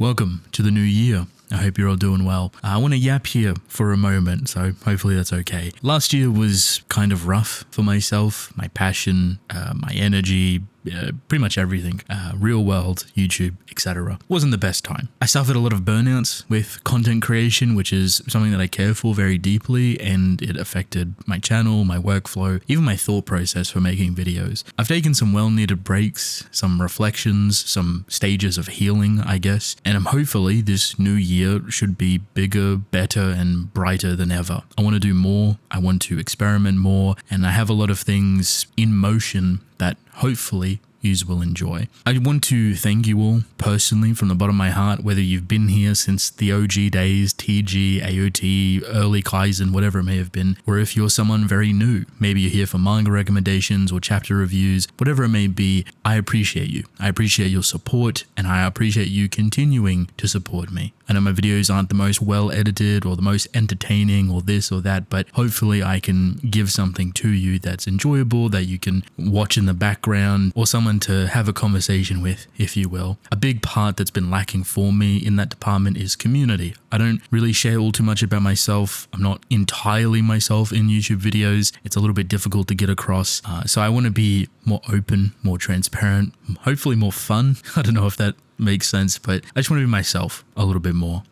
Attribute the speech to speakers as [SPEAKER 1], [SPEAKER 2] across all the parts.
[SPEAKER 1] Welcome to the new year. I hope you're all doing well. I want to yap here for a moment, so hopefully that's okay. Last year was kind of rough for myself, my passion, my energy, pretty much everything. Real world, YouTube, etc. Wasn't the best time. I suffered a lot of burnouts with content creation, which is something that I care for very deeply, and it affected my channel, my workflow, even my thought process for making videos. I've taken some well-needed breaks, some reflections, some stages of healing, I guess, and hopefully this new year should be bigger, better, and brighter than ever. I want to do more, I want to experiment more, and I have a lot of things in motion that hopefully you will enjoy. I want to thank you all personally from the bottom of my heart, whether you've been here since the OG days, TG, AOT, early Kaizen, whatever it may have been, or if you're someone very new, maybe you're here for manga recommendations or chapter reviews, whatever it may be, I appreciate you. I appreciate your support, and I appreciate you continuing to support me. I know my videos aren't the most well edited or the most entertaining or this or that, but hopefully I can give something to you that's enjoyable, that you can watch in the background, or someone to have a conversation with, if you will. A big part that's been lacking for me in that department is community. I don't really share all too much about myself. I'm not entirely myself in YouTube videos. It's a little bit difficult to get across. So I want to be more open, more transparent, hopefully more fun. I don't know if that makes sense, but I just want to be myself a little bit more.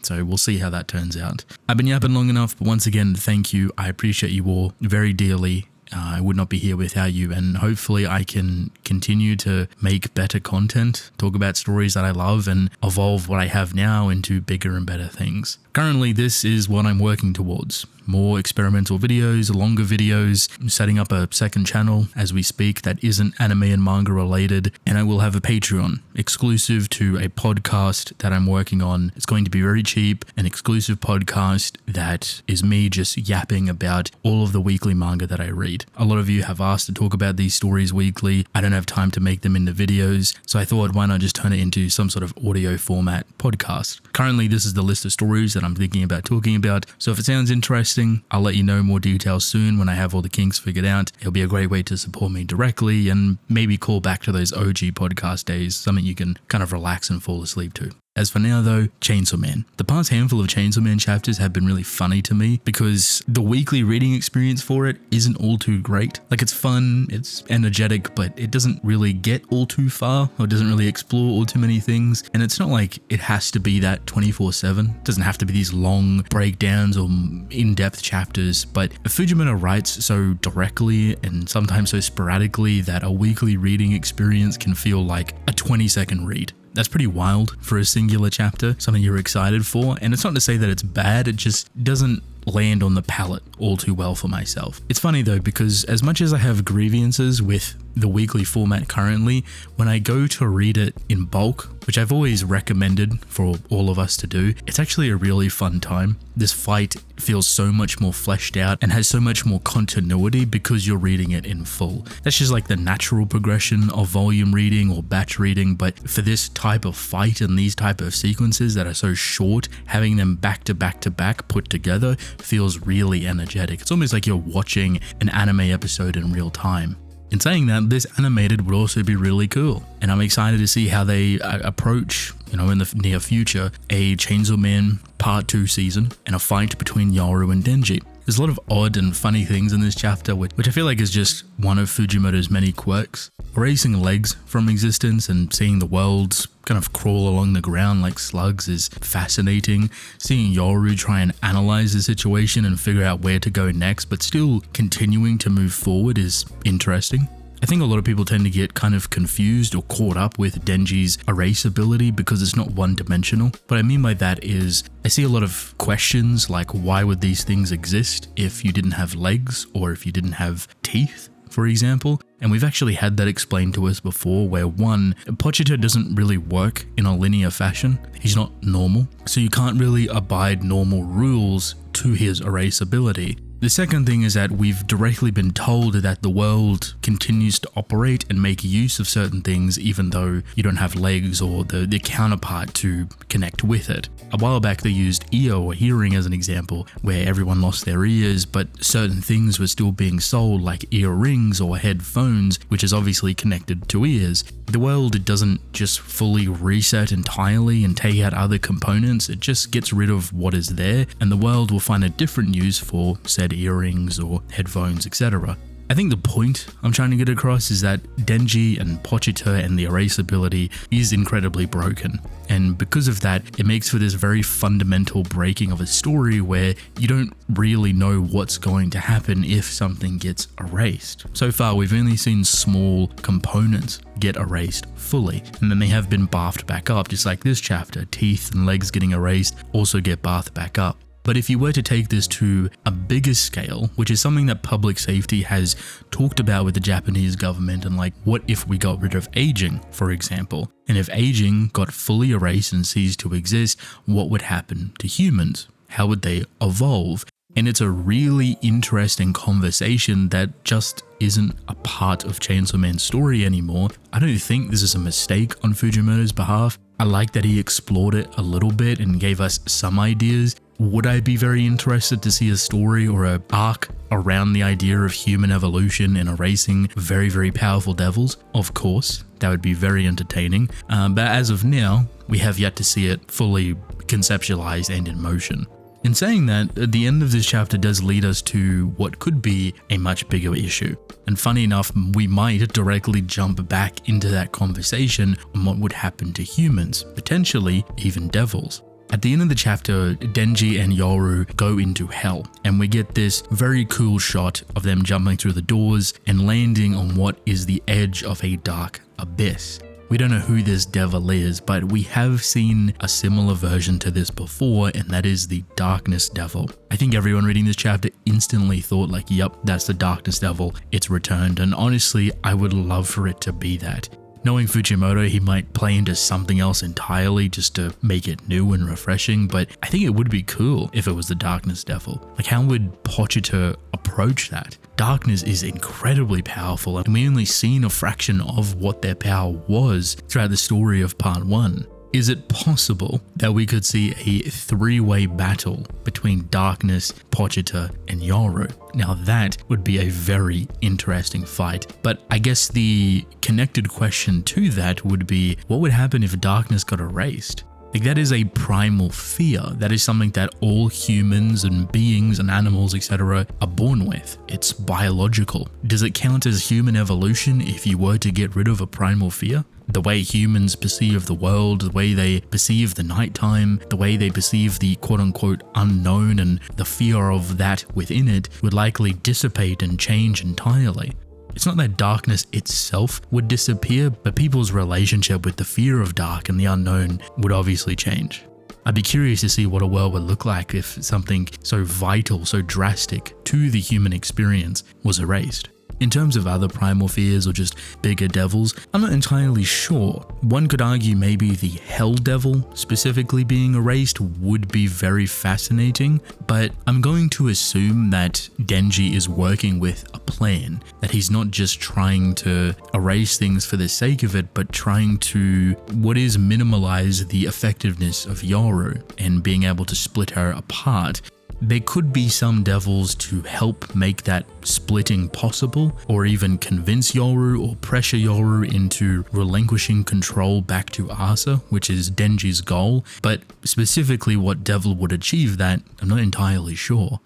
[SPEAKER 1] So we'll see how that turns out. I've been yapping long enough, but once again, thank you. I appreciate you all very dearly. I would not be here without you, and hopefully I can continue to make better content, talk about stories that I love, and evolve what I have now into bigger and better things. Currently, this is what I'm working towards. More experimental videos, longer videos, setting up a second channel as we speak that isn't anime and manga related, and I will have a Patreon exclusive to a podcast that I'm working on. It's going to be very cheap, an exclusive podcast that is me just yapping about all of the weekly manga that I read. A lot of you have asked to talk about these stories weekly. I don't have time to make them into videos, so I thought why not just turn it into some sort of audio format podcast. Currently, this is the list of stories that I'm thinking about talking about, so if it sounds interesting, I'll let you know more details soon when I have all the kinks figured out. It'll be a great way to support me directly and maybe call back to those OG podcast days, something you can kind of relax and fall asleep to. As for now though, Chainsawman. The past handful of Chainsawman chapters have been really funny to me because the weekly reading experience for it isn't all too great. Like, it's fun, it's energetic, but it doesn't really get all too far or doesn't really explore all too many things. And it's not like it has to be that 24/7. It doesn't have to be these long breakdowns or in-depth chapters, but Fujimoto writes so directly and sometimes so sporadically that a weekly reading experience can feel like a 20-second read. That's pretty wild for a singular chapter, something you're excited for, and it's not to say that it's bad, it just doesn't land on the palate all too well for myself. It's funny though, because as much as I have grievances with the weekly format currently, when I go to read it in bulk, which I've always recommended for all of us to do, it's actually a really fun time. This fight feels so much more fleshed out and has so much more continuity because you're reading it in full. That's just like the natural progression of volume reading or batch reading, but for this type of fight and these type of sequences that are so short, having them back to back to back put together feels really energetic. It's almost like you're watching an anime episode in real time. In saying that, this animated would also be really cool, and I'm excited to see how they approach, in the near future, a Chainsaw Man Part 2 season and a fight between Yoru and Denji. There's a lot of odd and funny things in this chapter, which I feel like is just one of Fujimoto's many quirks. Erasing legs from existence and seeing the worlds kind of crawl along the ground like slugs is fascinating. Seeing Yoru try and analyze the situation and figure out where to go next, but still continuing to move forward is interesting. I think a lot of people tend to get kind of confused or caught up with Denji's erase ability because it's not one-dimensional. What I mean by that is I see a lot of questions like, why would these things exist if you didn't have legs or if you didn't have teeth, for example? And we've actually had that explained to us before, where one, Pochita doesn't really work in a linear fashion. He's not normal, so you can't really abide normal rules to his erase ability. The second thing is that we've directly been told that the world continues to operate and make use of certain things even though you don't have legs or the counterpart to connect with it. A while back they used ear or hearing as an example, where everyone lost their ears, but certain things were still being sold like earrings or headphones, which is obviously connected to ears. The world doesn't just fully reset entirely and take out other components, it just gets rid of what is there, and the world will find a different use for said earrings or headphones, etc. I think the point I'm trying to get across is that Denji and Pochita and the erase ability is incredibly broken. And because of that, it makes for this very fundamental breaking of a story where you don't really know what's going to happen if something gets erased. So far, we've only seen small components get erased fully, and then they have been bathed back up, just like this chapter. Teeth and legs getting erased also get bathed back up. But if you were to take this to a bigger scale, which is something that public safety has talked about with the Japanese government, and like, what if we got rid of aging, for example? And if aging got fully erased and ceased to exist, what would happen to humans? How would they evolve? And it's a really interesting conversation that just isn't a part of Chainsaw Man's story anymore. I don't think this is a mistake on Fujimoto's behalf. I like that he explored it a little bit and gave us some ideas. Would I be very interested to see a story or an arc around the idea of human evolution and erasing very, very powerful devils? Of course, that would be very entertaining. But as of now, we have yet to see it fully conceptualized and in motion. In saying that, the end of this chapter does lead us to what could be a much bigger issue. And funny enough, we might directly jump back into that conversation on what would happen to humans, potentially even devils. At the end of the chapter, Denji and Yoru go into hell, and we get this very cool shot of them jumping through the doors and landing on what is the edge of a dark abyss. We don't know who this devil is, but we have seen a similar version to this before, and that is the Darkness Devil. I think everyone reading this chapter instantly thought like, yep, that's the Darkness Devil, it's returned, and honestly, I would love for it to be that. Knowing Fujimoto, he might play into something else entirely just to make it new and refreshing, but I think it would be cool if it was the Darkness Devil. Like, how would Pochita approach that? Darkness is incredibly powerful, and we only seen a fraction of what their power was throughout the story of part 1. Is it possible that we could see a three-way battle between Darkness, Pochita, and Yoru? Now that would be a very interesting fight, but I guess the connected question to that would be, what would happen if Darkness got erased? Like, that is a primal fear. That is something that all humans and beings and animals, etc. are born with. It's biological. Does it count as human evolution if you were to get rid of a primal fear? The way humans perceive the world, the way they perceive the nighttime, the way they perceive the quote-unquote unknown and the fear of that within it would likely dissipate and change entirely. It's not that darkness itself would disappear, but people's relationship with the fear of dark and the unknown would obviously change. I'd be curious to see what a world would look like if something so vital, so drastic to the human experience was erased. In terms of other primal fears or just bigger devils, I'm not entirely sure. One could argue maybe the Hell Devil specifically being erased would be very fascinating, but I'm going to assume that Denji is working with a plan, that he's not just trying to erase things for the sake of it, but trying to minimalize the effectiveness of Yoru and being able to split her apart. There could be some devils to help make that splitting possible, or even convince Yoru or pressure Yoru into relinquishing control back to Asa, which is Denji's goal, but specifically what devil would achieve that, I'm not entirely sure.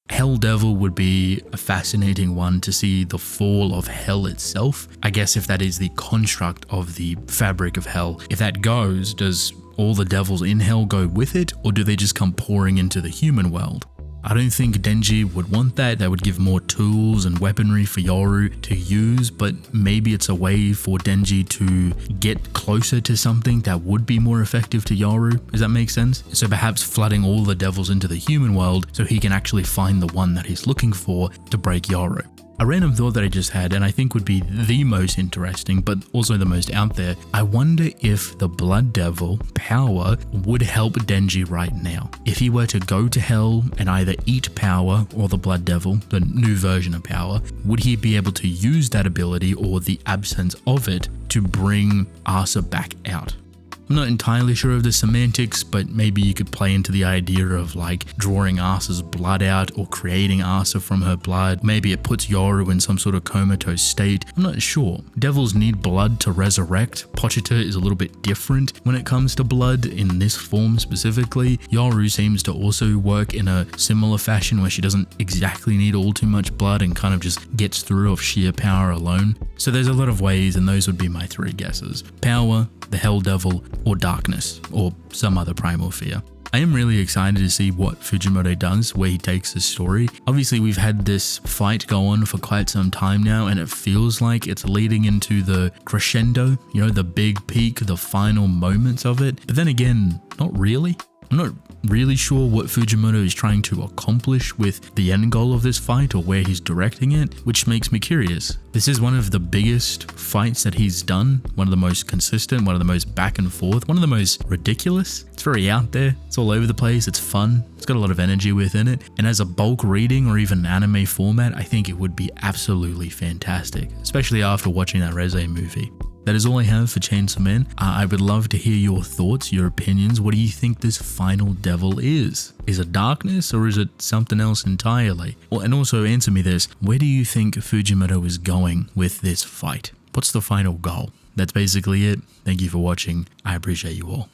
[SPEAKER 1] Hell Devil would be a fascinating one to see the fall of hell itself. I guess if that is the construct of the fabric of hell, if that goes, does all the devils in hell go with it, or do they just come pouring into the human world? I don't think Denji would want that. That would give more tools and weaponry for Yoru to use, but maybe it's a way for Denji to get closer to something that would be more effective to Yoru. Does that make sense? So perhaps flooding all the devils into the human world so he can actually find the one that he's looking for to break Yoru. A random thought that I just had, and I think would be the most interesting, but also the most out there, I wonder if the Blood Devil power would help Denji right now. If he were to go to hell and either eat power or the Blood Devil, the new version of power, would he be able to use that ability or the absence of it to bring Asa back out? I'm not entirely sure of the semantics, but maybe you could play into the idea of like drawing Asa's blood out or creating Asa from her blood. Maybe it puts Yoru in some sort of comatose state. I'm not sure. Devils need blood to resurrect. Pochita is a little bit different when it comes to blood in this form specifically. Yoru seems to also work in a similar fashion where she doesn't exactly need all too much blood and kind of just gets through off sheer power alone. So there's a lot of ways, and those would be my 3 guesses. Power, the Hell Devil, or darkness, or some other primal fear. I am really excited to see what Fujimoto does, where he takes the story. Obviously, we've had this fight go on for quite some time now, and it feels like it's leading into the crescendo, you know, the big peak, the final moments of it. But then again, not really. I'm not really sure what Fujimoto is trying to accomplish with the end goal of this fight or where he's directing it, which makes me curious. This is one of the biggest fights that he's done, one of the most consistent, one of the most back and forth, one of the most ridiculous. It's very out there, it's all over the place, it's fun, it's got a lot of energy within it, and as a bulk reading or even anime format, I think it would be absolutely fantastic, especially after watching that Reze movie. That is all I have for Chainsaw Man. I would love to hear your thoughts, your opinions. What do you think this final devil is? Is it darkness or is it something else entirely? Well, and also answer me this, where do you think Fujimoto is going with this fight? What's the final goal? That's basically it. Thank you for watching. I appreciate you all.